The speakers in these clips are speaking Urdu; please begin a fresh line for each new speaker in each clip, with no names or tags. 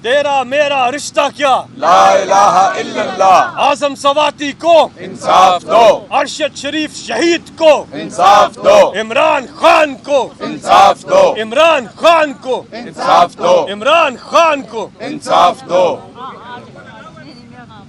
تیرا میرا رشتہ کیا
لا الہ الا اللہ
اعظم سواتی کو
انصاف دو
ارشد شریف شہید کو
انصاف دو
عمران خان کو
انصاف دو
عمران خان کو
انصاف دو
عمران خان کو
انصاف دو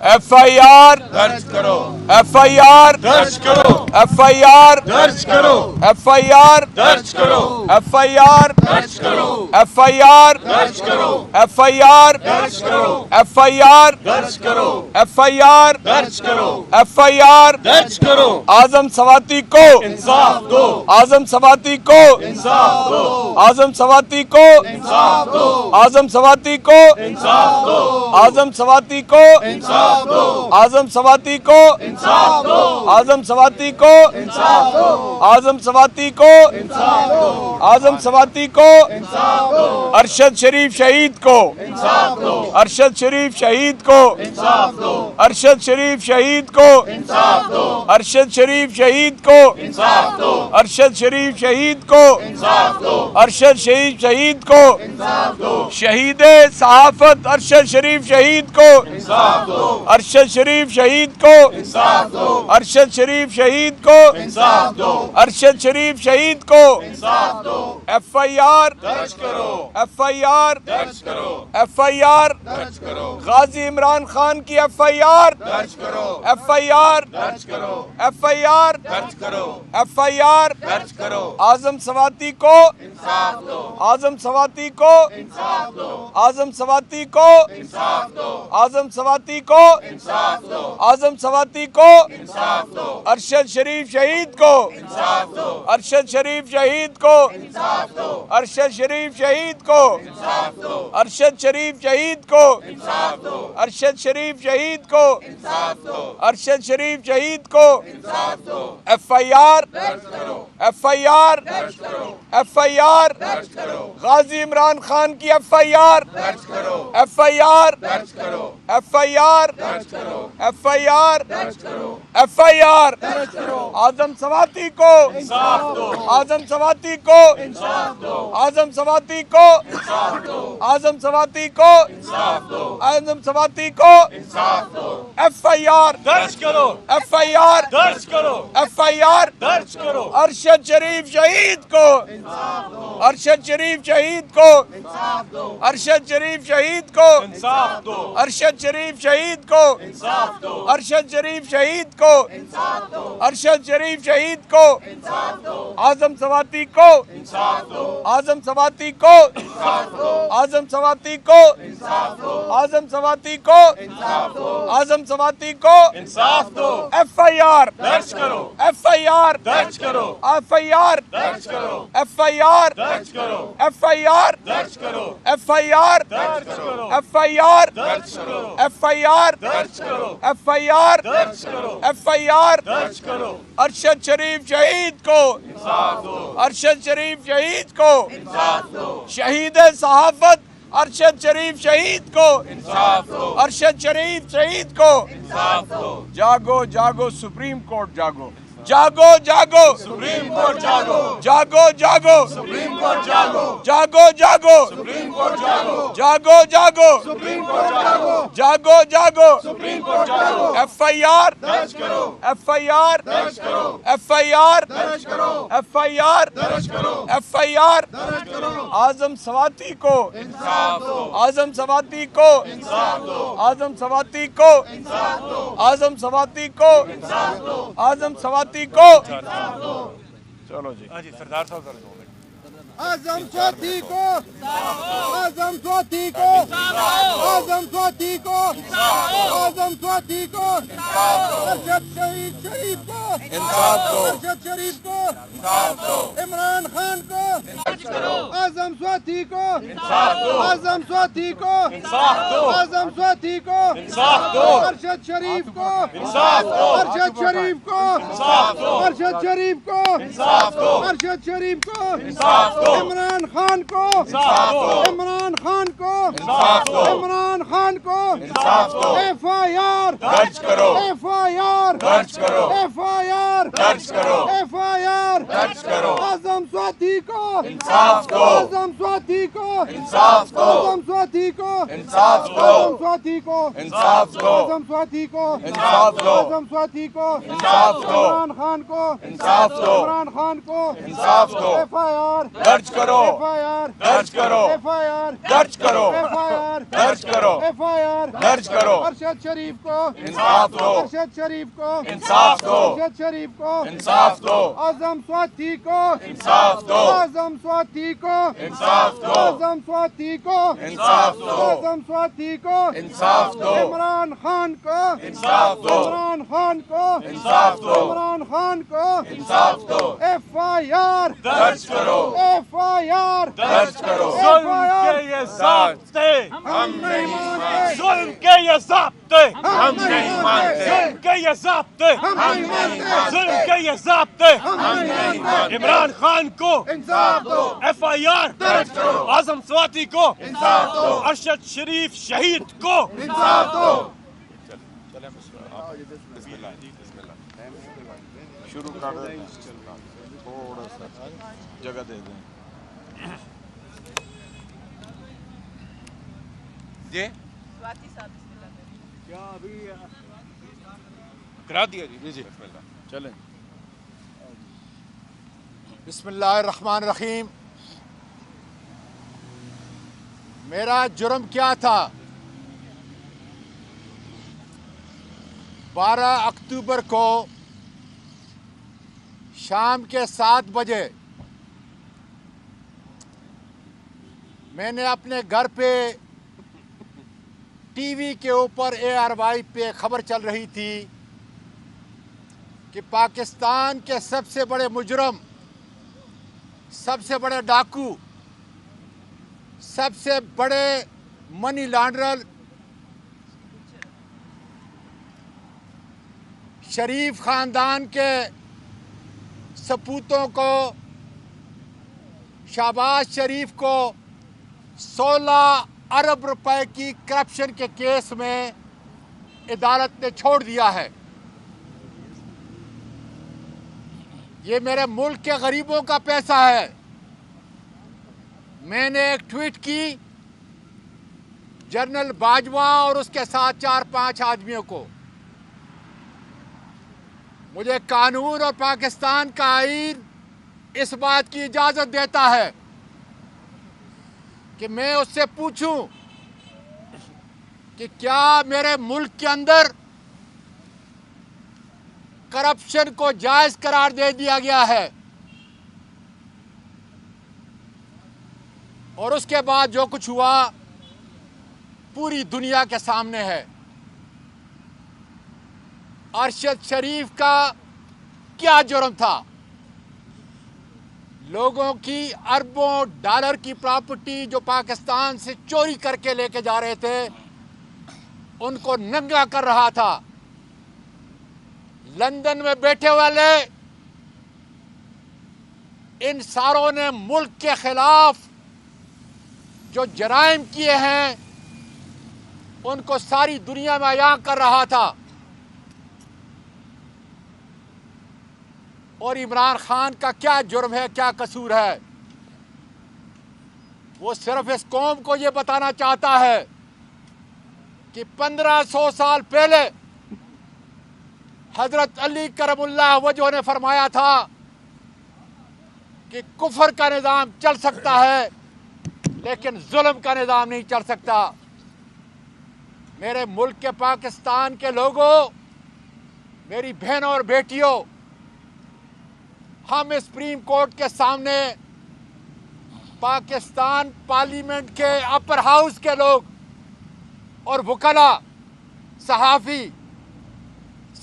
ایف آئی آر
درج کرو
ایف آئی آر
درج کرو
ایف آئی آر
درج کرو
ایف آئی آر
درج کرو
ایف آئی آر
درج کرو
ایف آئی آر
درج کرو
ایف آئی آر
درج کرو
ایف آئی آر
درج کرو
ایف آئی آر
درج کرو
ایف آئی آر
درج کرو
اعظم سواتی کو
انصاف دو
اعظم سواتی کو
انصاف دو
اعظم سواتی کو
انصاف دو
اعظم سواتی کو
انصاف دو
اعظم سواتی کو
انصاف دو
اعظم سواتی کو
انصاف دو
اعظم سواتی کو
انصاف دو
اعظم سواتی کو
انصاف دو
اعظم سواتی کو
انصاف دو
ارشد شریف شہید کو
انصاف دو
ارشد شریف شہید کو
انصاف دو
ارشد شریف شہید کو
انصاف دو
ارشد شریف شہید کو
انصاف دو
ارشد شریف شہید کو
انصاف دو
ارشد شریف شہید کو
انصاف دو
شہید صحافت ارشد شریف شہید کو
انصاف دو
ارشد شریف شہید کو
انصاف دو
ارشد شریف شہید کو
انصاف دو
ارشد شریف شہید کو
انصاف دو
ایف آئی آر
درج کرو
ایف آئی آر
درج کرو
ایف آئی آر
درج کرو
غازی عمران خان کی ایف آئی آر
درج کرو
ایف آئی آر
درج کرو
ایف آئی آر
درج کرو
ایف آئی آر
درج کرو
اعظم سواتی کو
انصاف دو
اعظم سواتی کو
انصاف دو
اعظم سواتی کو
انصاف دو
اعظم سواتی کو
انصاف دو
اعظم سواتی کو
انصاف دو
ارشد شریف شہید کو
انصاف دو
ارشد شریف شہید کو
انصاف دو
ارشد شریف شہید کو
انصاف دو
ارشد شریف شہید کو
انصاف دو
ارشد شریف شہید کو
انصاف دو
ارشد شریف شہید کو
انصاف دو
ایف آئی آر
درج کرو
ایف آئی آر
درج کرو
ایف آئی آر
درج کرو
غازی عمران خان کی ایف آئی آر
درج کرو
ایف آئی آر
درج کرو
ایف آئی آر
درج کرو
ایف آئی آر
درج کرو
ایف آئی آر
درج کرو
اعظم سواتی کو
انصاف دو
اعظم سواتی کو
انصاف دو
اعظم سواتی کو
انصاف دو
اعظم سواتی کو
انصاف دو
اعظم سواتی کو
انصاف دو
ایف آئی آر
درج کرو
ایف آئی آر
درج کرو
ایف آئی آر
درج کرو
ارشد شریف شہید کو ارشد شریف شہید کو
انصاف دو
ارشد شریف شہید کو
انصاف دو
ارشد شریف شہید کو
انصاف دو
ارشد شریف شہید کو
انصاف دو
ارشد شریف شہید کو
انصاف دو
اعظم سواتی کو
انصاف دو
اعظم سواتی کو
انصاف دو
اعظم سواتی کو
انصاف دو
اعظم سواتی کو
انصاف دو
اعظم سواتی کو
انصاف دو
ایف آئی آر
درج کرو
ایف آئی آر
درج کرو
ایف آئی آر
درج کرو
ایف آئی آر
درج کرو
ایف آئی آر
درج کرو
ایف آئی آر
درج کرو
ایف آئی آر
درج کرو
ایف آئی آر
درج کرو
ایف آئی آر
درج کرو
ایف آئی آر
درج کرو
ارشد شریف شہید کو
انصاف دو
ارشد شریف شہید کو
انصاف دو
شہید صحافت ارشد شریف شہید کو
انصاف دو
ارشد شریف شہید کو
انصاف دو
جاگو جاگو سپریم کورٹ جاگو جاگو جاگو
سپریم کورٹ جاگو
جاگو جاگو
سپریم کورٹ جاگو
جاگو جاگو
سپریم کورٹ جاگو
جاگو جاگو
سپریم کورٹ جاگو
جاگو جاگو
سپریم کورٹ جاگو
ایف آئی آر
درج کرو
ایف آئی آر
درج کرو
ایف آئی آر
درج کرو
ایف آئی آر
درج کرو
ایف آئی آر
درج کرو
اعظم سواتی کو
انصاف دو
اعظم سواتی کو
انصاف دو
اعظم سواتی کو
انصاف دو
اعظم سواتی کو
انصاف دو
اعظم سواتی کو چلو جی
جی سردار صاحب ذرا 2 منٹ
اعظم سواتی کو اعظم سواتی کو اعظم سواتی کو اعظم سواتی کو ارشد شہید شریف کو ارشد شریف کو عمران خان کو اعظم سواتی کو اعظم سواتی کو اعظم سواتی کو ارشد شریف کو ارشد شریف کو ارشد شریف کو ارشد شریف کو عمران خان کو عمران خان کو عمران خان کو
انصاف دو
FIR
درج کرو
FIR
درج کرو
FIR
درج کرو
FIR
درج کرو
اعظم سواتی کو
انصاف دو
اعظم سواتی کو
انصاف دو
اعظم سواتی کو
انصاف دو
اعظم سواتی کو
انصاف دو
اعظم سواتی کو
انصاف دو
اعظم سواتی کو
انصاف دو
عمران خان کو
انصاف دو
عمران خان کو
انصاف دو
FIR
درج کرو
FIR
درج کرو
FIR
درج کرو
FIR
درج کرو
FIR
درج کرو
ارشد شریف کو
انصاف دو
ارشد شریف کو
انصاف دو
ارشد شریف کو
انصاف دو
اعظم سواتی کو
انصاف دو
اعظم سواتی کو
انصاف دو
اعظم سواتی کو
انصاف دو
اعظم سواتی کو
انصاف دو
عمران خان کو
انصاف دو
عمران خان کو
انصاف دو
عمران خان کو
انصاف دو
FIR
درج کرو
FIR
درج کرو
FIR
یہ ضابطے
ہم نہیں مانتے
ظلم کے یہ ضابطے
ہم نہیں مانتے
ظلم کے یہ ضابطے
ہم نہیں مانتے
ظلم کے یہ ضابطے
ہم نہیں مانتے
عمران خان کو
انصاف دو
FIR
درج کرو
اعظم سواتی کو
انصاف دو
ارشد شریف شہید کو
انصاف دو
شروع کر دیں تھوڑا سا جگہ دے دیں جی
کرا دیا جی جی
چلیں
بسم اللہ الرحمن الرحیم. میرا جرم کیا تھا؟ 12 اکتوبر کو شام کے 7 بجے میں نے اپنے گھر پہ ٹی وی کے اوپر ARY پہ خبر چل رہی تھی کہ پاکستان کے سب سے بڑے مجرم، سب سے بڑے ڈاکو، سب سے بڑے منی لانڈرر شریف خاندان کے سپوتوں کو، شہباز شریف کو 16 ارب روپے کی کرپشن کے کیس میں عدالت نے چھوڑ دیا ہے. یہ میرے ملک کے غریبوں کا پیسہ ہے. میں نے ایک ٹویٹ کی جنرل باجوہ اور اس کے ساتھ 4-5 آدمیوں کو. مجھے قانون اور پاکستان کا آئین اس بات کی اجازت دیتا ہے کہ میں اس سے پوچھوں کہ کیا میرے ملک کے اندر کرپشن کو جائز قرار دے دیا گیا ہے، اور اس کے بعد جو کچھ ہوا پوری دنیا کے سامنے ہے. ارشد شریف کا کیا جرم تھا؟ لوگوں کی اربوں ڈالر کی پراپرٹی جو پاکستان سے چوری کر کے لے کے جا رہے تھے ان کو ننگا کر رہا تھا. لندن میں بیٹھے والے ان ساروں نے ملک کے خلاف جو جرائم کیے ہیں ان کو ساری دنیا میں عیاں کر رہا تھا. اور عمران خان کا کیا جرم ہے، کیا قصور ہے؟ وہ صرف اس قوم کو یہ بتانا چاہتا ہے کہ 1500 سال پہلے حضرت علی کرم اللہ وجہ نے فرمایا تھا کہ کفر کا نظام چل سکتا ہے لیکن ظلم کا نظام نہیں چل سکتا. میرے ملک کے پاکستان کے لوگوں، میری بہنوں اور بیٹیوں، ہم سپریم کورٹ کے سامنے پاکستان پارلیمنٹ کے اپر ہاؤس کے لوگ اور وکلاء، صحافی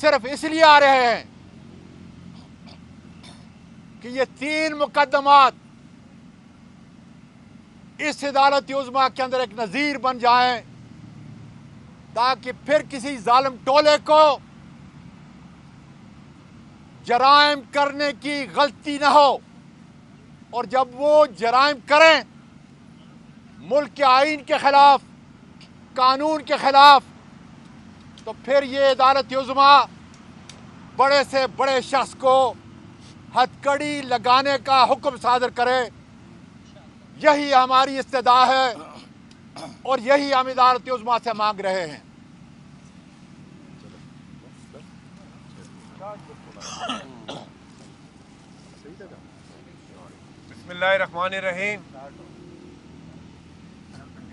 صرف اس لیے آ رہے ہیں کہ یہ 3 مقدمات اس عدالت عظمیٰ کے اندر ایک نظیر بن جائیں تاکہ پھر کسی ظالم ٹولے کو جرائم کرنے کی غلطی نہ ہو، اور جب وہ جرائم کریں ملک کے آئین کے خلاف، قانون کے خلاف، تو پھر یہ عدالت عظمیٰ بڑے سے بڑے شخص کو ہتھکڑی لگانے کا حکم صادر کرے۔ یہی ہماری استدعا ہے اور یہی ہم عدالت عظمیٰ سے مانگ رہے ہیں۔
بسم اللہ الرحمن الرحیم۔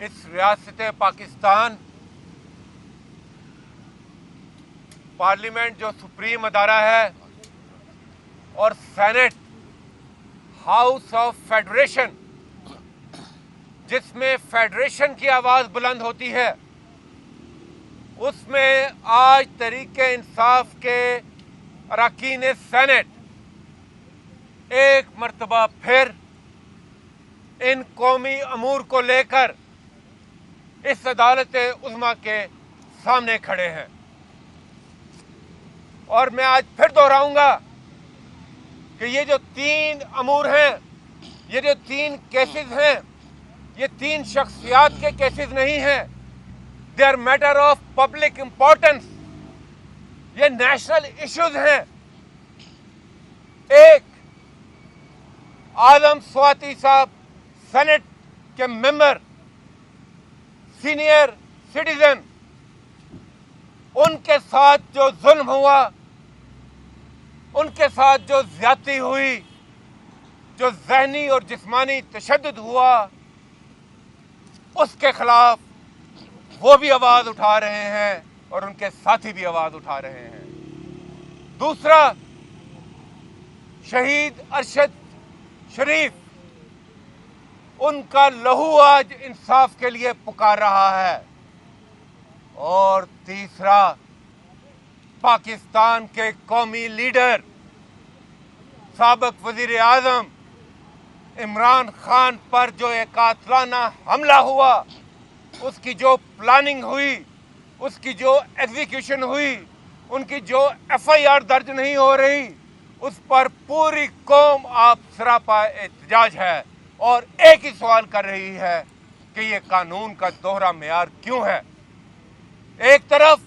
اس ریاست پاکستان پارلیمنٹ جو سپریم ادارہ ہے اور سینٹ ہاؤس آف فیڈریشن جس میں فیڈریشن کی آواز بلند ہوتی ہے، اس میں آج تحریک انصاف کے اراکین سینٹ ایک مرتبہ پھر ان قومی امور کو لے کر اس عدالت عظمیٰ کے سامنے کھڑے ہیں، اور میں آج پھر دہراؤں گا کہ یہ جو 3 امور ہیں، یہ جو 3 کیسز ہیں، یہ 3 شخصیات کے کیسز نہیں ہیں، they are matter of public importance, یہ نیشنل ایشوز ہیں۔ ایک اعظم سواتی صاحب سینٹ کے ممبر، سینئر سٹیزن، ان کے ساتھ جو ظلم ہوا، ان کے ساتھ جو زیادتی ہوئی، جو ذہنی اور جسمانی تشدد ہوا، اس کے خلاف وہ بھی آواز اٹھا رہے ہیں اور ان کے ساتھی بھی آواز اٹھا رہے ہیں۔ دوسرا، شہید ارشد شریف، ان کا لہو آج انصاف کے لیے پکار رہا ہے۔ اور تیسرا، پاکستان کے قومی لیڈر سابق وزیر اعظم عمران خان پر جو ایک قاتلانہ حملہ ہوا، اس کی جو پلاننگ ہوئی، اس کی جو ایگزیکیوشن ہوئی، ان کی جو FIR درج نہیں ہو رہی، اس پر پوری قوم آپ سراپا احتجاج ہے اور ایک ہی سوال کر رہی ہے کہ یہ قانون کا دوہرا معیار کیوں ہے۔ ایک طرف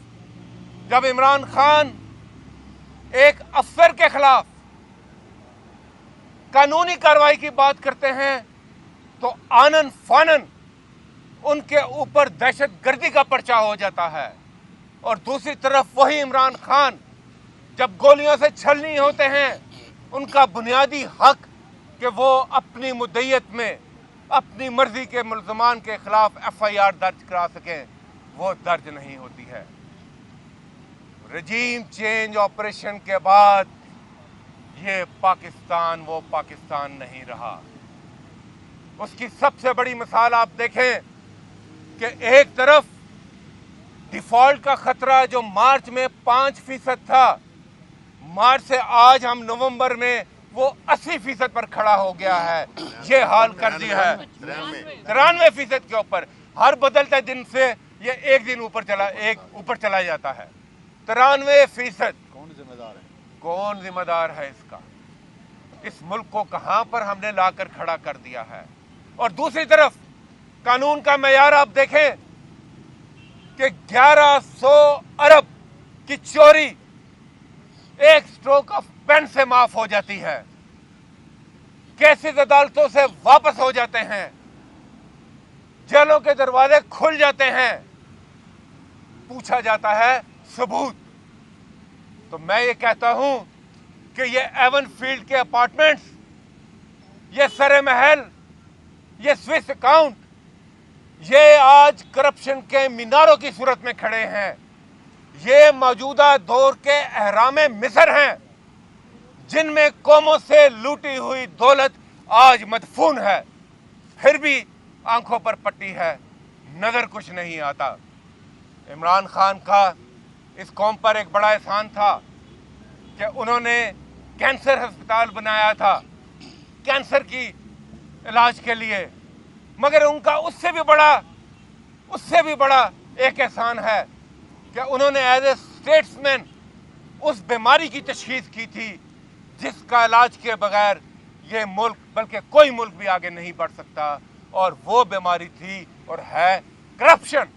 جب عمران خان ایک افسر کے خلاف قانونی کارروائی کی بات کرتے ہیں تو آنن فانن ان کے اوپر دہشت گردی کا پرچہ ہو جاتا ہے، اور دوسری طرف وہی عمران خان جب گولیوں سے چھلنی ہوتے ہیں، ان کا بنیادی حق کہ وہ اپنی مدعیت میں اپنی مرضی کے ملزمان کے خلاف FIR درج کرا سکیں، وہ درج نہیں ہوتی ہے۔ رجیم چینج آپریشن کے بعد یہ پاکستان وہ پاکستان نہیں رہا۔ اس کی سب سے بڑی مثال آپ دیکھیں کہ ایک طرف ڈیفالٹ کا خطرہ جو مارچ میں 5% تھا، مارچ سے آج ہم نومبر میں وہ 80% پر کھڑا ہو گیا ہے۔ یہ حال کر دیا ہے 93% کے اوپر۔ ہر بدلتے دن سے یہ ایک دن اوپر چلا جاتا ہے۔ 93%۔ کون ذمہ دار ہے اس کا؟ اس ملک کو کہاں پر ہم نے لا کر کھڑا کر دیا ہے؟ اور دوسری طرف قانون کا معیار آپ دیکھیں کہ 1100 ارب کی چوری ایک سٹروک آف پین سے معاف ہو جاتی ہے، کیسز عدالتوں سے واپس ہو جاتے ہیں، جیلوں کے دروازے کھل جاتے ہیں، پوچھا جاتا ہے ثبوت۔ تو میں یہ کہتا ہوں کہ یہ ایون فیلڈ کے اپارٹمنٹس، یہ سر محل، یہ سوئس اکاؤنٹ، یہ آج کرپشن کے میناروں کی صورت میں کھڑے ہیں۔ یہ موجودہ دور کے اہرام مصر ہیں جن میں قوموں سے لوٹی ہوئی دولت آج مدفون ہے، پھر بھی آنکھوں پر پٹی ہے، نظر کچھ نہیں آتا۔ عمران خان کا اس قوم پر ایک بڑا احسان تھا کہ انہوں نے کینسر ہسپتال بنایا تھا کینسر کی علاج کے لیے، مگر ان کا اس سے بھی بڑا ایک احسان ہے کہ انہوں نے ایز اے اسٹیٹسمین اس بیماری کی تشخیص کی تھی جس کا علاج کے بغیر یہ ملک بلکہ کوئی ملک بھی آگے نہیں بڑھ سکتا، اور وہ بیماری تھی اور ہے کرپشن۔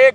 1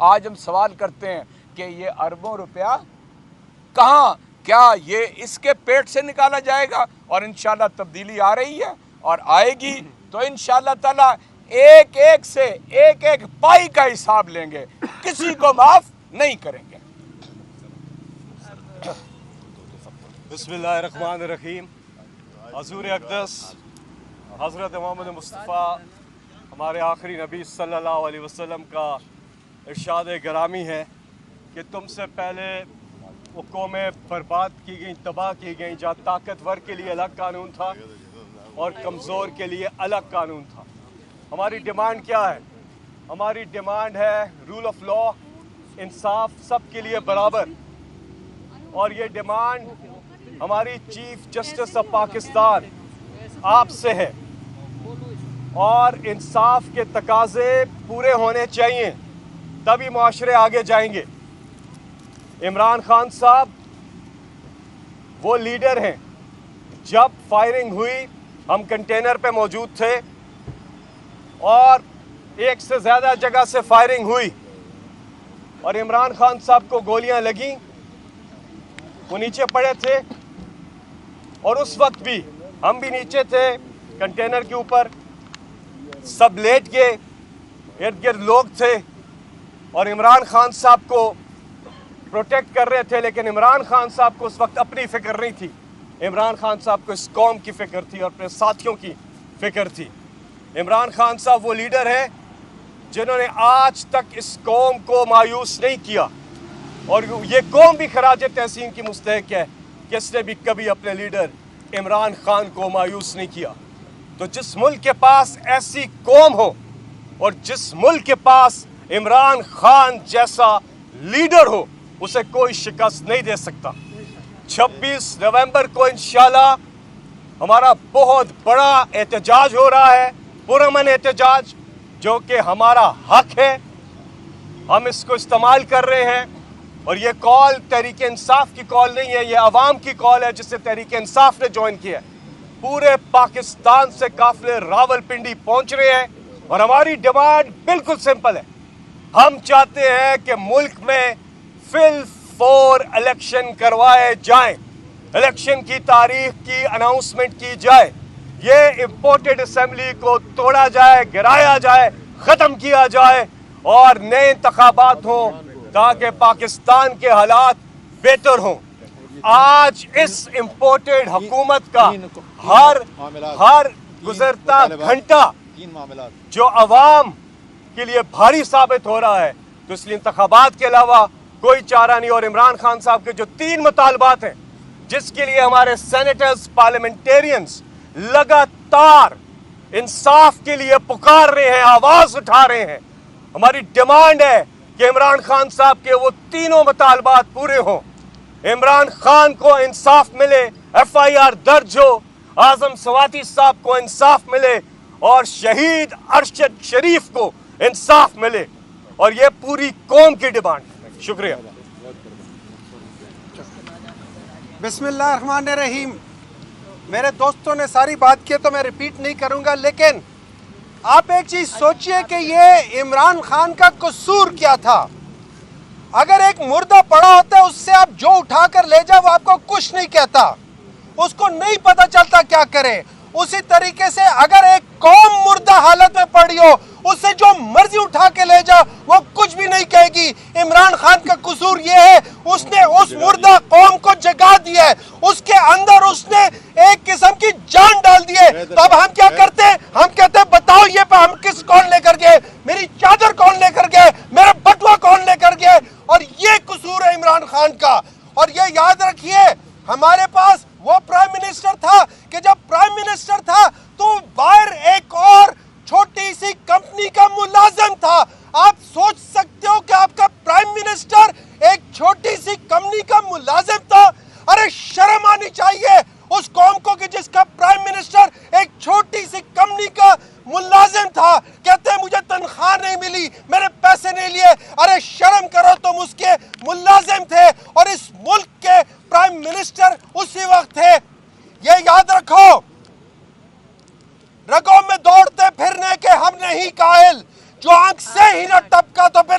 آج ہم سوال کرتے ہیں کہ یہ اربوں روپیہ کہاں، کیا یہ اس کے پیٹ سے نکالا جائے گا؟ اور انشاءاللہ تبدیلی آ رہی ہے اور آئے گی تو انشاءاللہ تعالیٰ ایک ایک سے ایک ایک پائی کا حساب لیں گے، کسی کو معاف نہیں کریں گے۔
بسم اللہ الرحمن الرحیم۔ حضور اقدس حضرت محمد مصطفیٰ ہمارے آخری نبی صلی اللہ علیہ وسلم کا ارشاد گرامی ہے کہ تم سے پہلے وہ قومیں برباد کی گئیں، تباہ کی گئیں، جہاں طاقتور کے لیے الگ قانون تھا اور کمزور کے لیے الگ قانون تھا۔ ہماری ڈیمانڈ کیا ہے؟ ہماری ڈیمانڈ ہے رول آف لا، انصاف، سب کے لیے برابر، اور یہ ڈیمانڈ ہماری چیف جسٹس آف پاکستان آپ سے ہے، اور انصاف کے تقاضے پورے ہونے چاہیے تبھی معاشرے آگے جائیں گے۔ عمران خان صاحب وہ لیڈر ہیں، جب فائرنگ ہوئی ہم کنٹینر پہ موجود تھے اور ایک سے زیادہ جگہ سے فائرنگ ہوئی اور عمران خان صاحب کو گولیاں لگیں، وہ نیچے پڑے تھے، اور اس وقت بھی ہم بھی نیچے تھے کنٹینر کے اوپر، سب لیٹ گئے، ارد گرد لوگ تھے اور عمران خان صاحب کو پروٹیکٹ کر رہے تھے، لیکن عمران خان صاحب کو اس وقت اپنی فکر نہیں تھی، عمران خان صاحب کو اس قوم کی فکر تھی اور اپنے ساتھیوں کی فکر تھی۔ عمران خان صاحب وہ لیڈر ہیں جنہوں نے آج تک اس قوم کو مایوس نہیں کیا، اور یہ قوم بھی خراج تحسین کی مستحق ہے کہ اس نے بھی کبھی اپنے لیڈر عمران خان کو مایوس نہیں کیا۔ تو جس ملک کے پاس ایسی قوم ہو اور جس ملک کے پاس عمران خان جیسا لیڈر ہو، اسے کوئی شکست نہیں دے سکتا۔ 26 نومبر کو انشاءاللہ ہمارا بہت بڑا احتجاج ہو رہا ہے، پرامن احتجاج، جو کہ ہمارا حق ہے، ہم اس کو استعمال کر رہے ہیں، اور یہ کال تحریک انصاف کی کال نہیں ہے، یہ عوام کی کال ہے جسے تحریک انصاف نے جوائن کیا ہے۔ پورے پاکستان سے قافلے راول پنڈی پہنچ رہے ہیں، اور ہماری ڈیمانڈ بالکل سمپل ہے، ہم چاہتے ہیں کہ ملک میں فل فور الیکشن کروائے جائیں، الیکشن کی تاریخ کی اناؤنسمنٹ کی جائے، یہ امپورٹڈ اسمبلی کو توڑا جائے، گرایا جائے، ختم کیا جائے، اور نئے انتخابات ہوں تاکہ پاکستان کے حالات بہتر ہوں۔ آج اس امپورٹڈ حکومت کا ہر گزرتا گھنٹہ جو عوام کے لیے بھاری ثابت ہو رہا ہے، تو اس لیے انتخابات کے علاوہ کوئی چارہ نہیں۔ اور عمران خان صاحب کے جو 3 مطالبات ہیں جس کے لیے ہمارے سینیٹرز، پارلیمنٹیرینز لگاتار انصاف کے لیے پکار رہے ہیں، آواز اٹھا رہے ہیں، ہماری ڈیمانڈ ہے کہ عمران خان صاحب کے وہ 3 مطالبات پورے ہوں، عمران خان کو انصاف ملے، FIR درج ہو، اعظم سواتی صاحب کو انصاف ملے، اور شہید ارشد شریف کو انصاف ملے، اور یہ پوری قوم کی ڈیمانڈ ہے۔ شکریہ۔
بسم اللہ الرحمن الرحیم۔ میرے دوستوں نے ساری بات کی تو میں ریپیٹ نہیں کروں گا، لیکن آپ ایک چیز سوچئے کہ یہ عمران خان کا قصور کیا تھا۔ اگر ایک مردہ پڑا ہوتا ہے، اس سے آپ جو اٹھا کر لے جاؤ وہ آپ کو کچھ نہیں کہتا، اس کو نہیں پتا چلتا کیا کرے۔ اسی طریقے سے اگر ایک قوم مردہ حالت میں پڑی ہو، اس سے جو مرضی اٹھا کے لے جا وہ کچھ بھی نہیں کہے گی۔ عمران خان کا قصور یہ ہے اس نے اس مردہ قوم کو جگا دیا ہے، اس کے اندر اس نے ایک قسم کی جان ڈال دی ہے۔ تو اب ہم کیا کرتے ہیں؟ ہم کہتے ہیں بتاؤ یہ پہ ہم کس کون لے کر گئے، میری چادر کون لے کر گئے، میرا بٹوا کون لے کر گئے، اور یہ قصور ہے عمران خان کا۔ اور یہ یاد رکھیے، ہمارے پاس وہ پرائم منسٹر تھا کہ جب پرائم منسٹر تھا تو باہر ایک اور چھوٹی سی کمپنی کا ملازم تھا۔ آپ سوچ سکتے ہو کہ آپ کا پرائم منسٹر ایک چھوٹی سی کمپنی کا ملازم تھا؟ ارے شرم آنی چاہیے اس قوم کو کہ جس کا پرائم منسٹر ایک چھوٹی سی کمپنی کا ملازم تھا۔ کہتے ہیں مجھے تنخواہ نہیں ملی، میرے پیسے نہیں لیے۔ ارے شرم کرو، تم اس کے ملازم تھے اور اس ملک کے پرائم منسٹر اسی وقت تھے۔ یہ یاد رکھو، رگوں میں دوڑتے پھرنے کے ہم نہیں قائل، جو آنکھ سے ہی نہ ٹپکا تو پھر